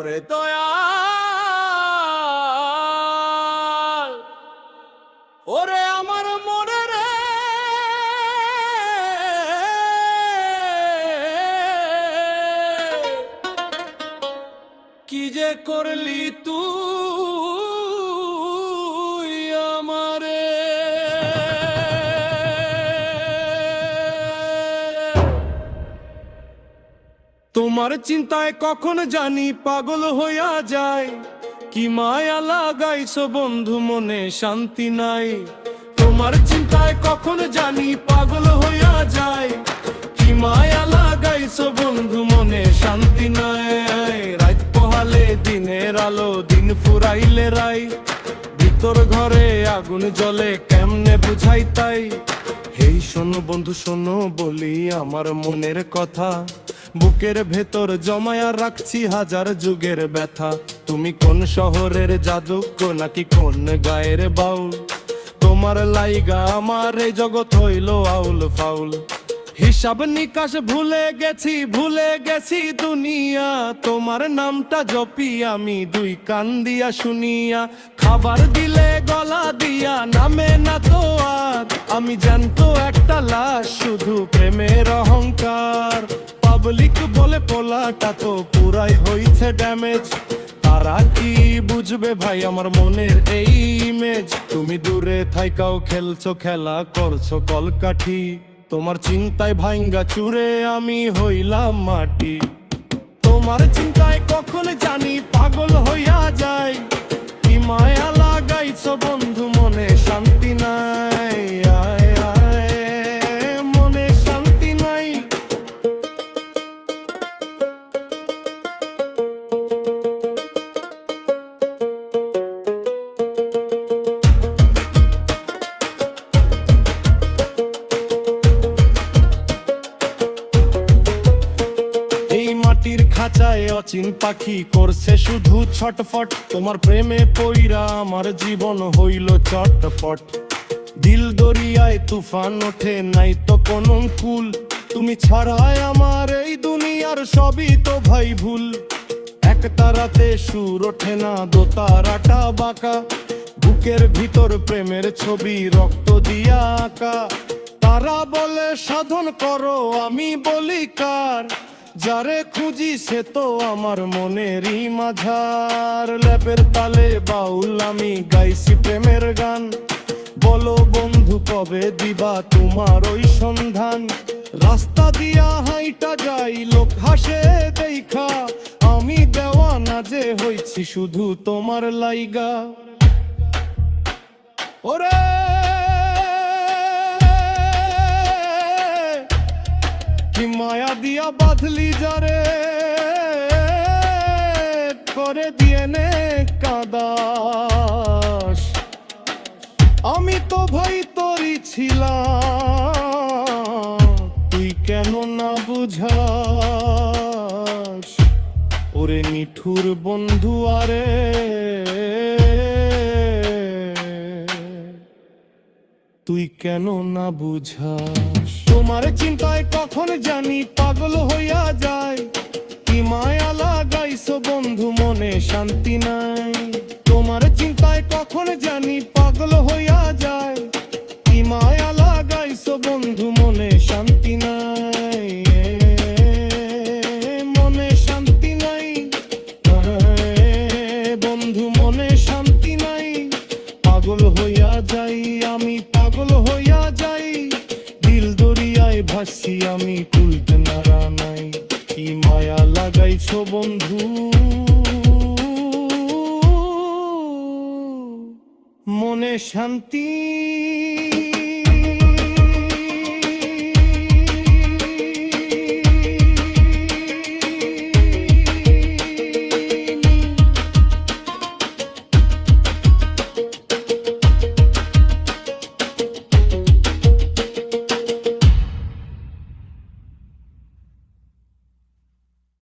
ওরে দয়াল, ওরে আমার মনে রে, কি যে করলি তুই আমারে। তোমার চিন্তায় কখন জানি পাগল হইয়া যায়, কি মায়া লাগাইছো বন্ধু মনে শান্তি নাই। তোমার চিন্তায় কখন জানি পাগল হইয়া যায়, কি মায়া লাগাইছো বন্ধু মনে শান্তি নাই। রাত পোহালে দিনের আলো, দিন ফুরাইলে রাই, ভিতর ঘরে আগুন জ্বলে কেমনে বুঝাই তাই। হেই শোনো বন্ধু শোনো বলি আমার মনের কথা, বুকের ভেতর জমায়া রাখছি হাজার যুগের ব্যথা। তুমি কোন শহরের যাদুক নাকি কোন গায়ের বাউল, তোমার লাইগা আমার এই জগৎ হইল আউল ফাউল। হিসাব নিকাশ ভুলে গেছি দুনিয়া, তোমার নামটা জপি আমি দুই কান দিয়া শুনিয়া। খাবার দিলে গলা দিয়া নামে না তো আর, আমি জানতো একটা লাশ শুধু প্রেমের অহংকার। পাবলিক বলে পোলাটা তো পুরাই হইছে ড্যামেজ, তারা কি বুঝবে ভাই আমার মনের এই ইমেজ। তুমি দূরে থাইকাও খেলছো খেলা করছো কলকাঠি, তোমার চিন্তায় ভাঙ্গা চুরে আমি হইলাম মাটি। তোমার চিন্তায় কখন জানি পাগল হইয়া যায়, কি মায়া লাগাইছো বন্ধু মনে শান্তি নাই। আয় আয় মনে শান্তি নাই। মাটির খাঁচায় অচিন পাখি করছে শুধু ছটফট, তোমার প্রেমে পইরা আমার জীবন হইল চটপট। দিল দরিয়ায় তুফান ওঠে নাই তো কোনো কুল, তুমি ছাড়াই আমার এই দুনিয়ার সবই তো ভাই ভুল। এক তারাতে সুর ওঠে না দোতারাটা বাঁকা, বুকের ভিতর প্রেমের ছবি রক্ত দিয়া আঁকা। তারা বলে সাধন করো আমি বলি কার, যারে খুঁজি সে তো আমার মনেরই মাঝার। ল্যাপের তালে বাউল আমি গাইছি প্রেমের গান, বলো বন্ধু কবে দিবা তোমার ওই সন্ধান। রাস্তা দিয়া হাইটা যাই লোক হাসে দেখা, আমি দেওয়ানা যে হইছি শুধু তোমার লাইগা। ওরে কি মায়া দিয়া বাঁধলি যারে, করে দিয়ে নে কাদাস। আমি তো ভাই তোরই ছিলাম, তুই কেন না বুঝাস। ওরে নিঠুর বন্ধু আরে, তুই কেন না বুঝাস। তোমার চিন্তায় কখন জানি পাগল হইয়া যায়, কি মায়া লাগাইছো বন্ধু মনে শান্তি নাই। তোমার চিন্তায় কখন জানি পাগল হইয়া যায়, কি মায়া লাগাইছো বন্ধু মনে শান্তি নাই। মনে শান্তি নাই বন্ধু মনে শান্তি নাই। পাগল হইয়া যাই আমি পাগল হইয়া যাই, দিল দরিয়ায় ভাসি আমি কুলতে নারা নাই। কি মায়া লাগাইছো বন্ধু মনে শান্তি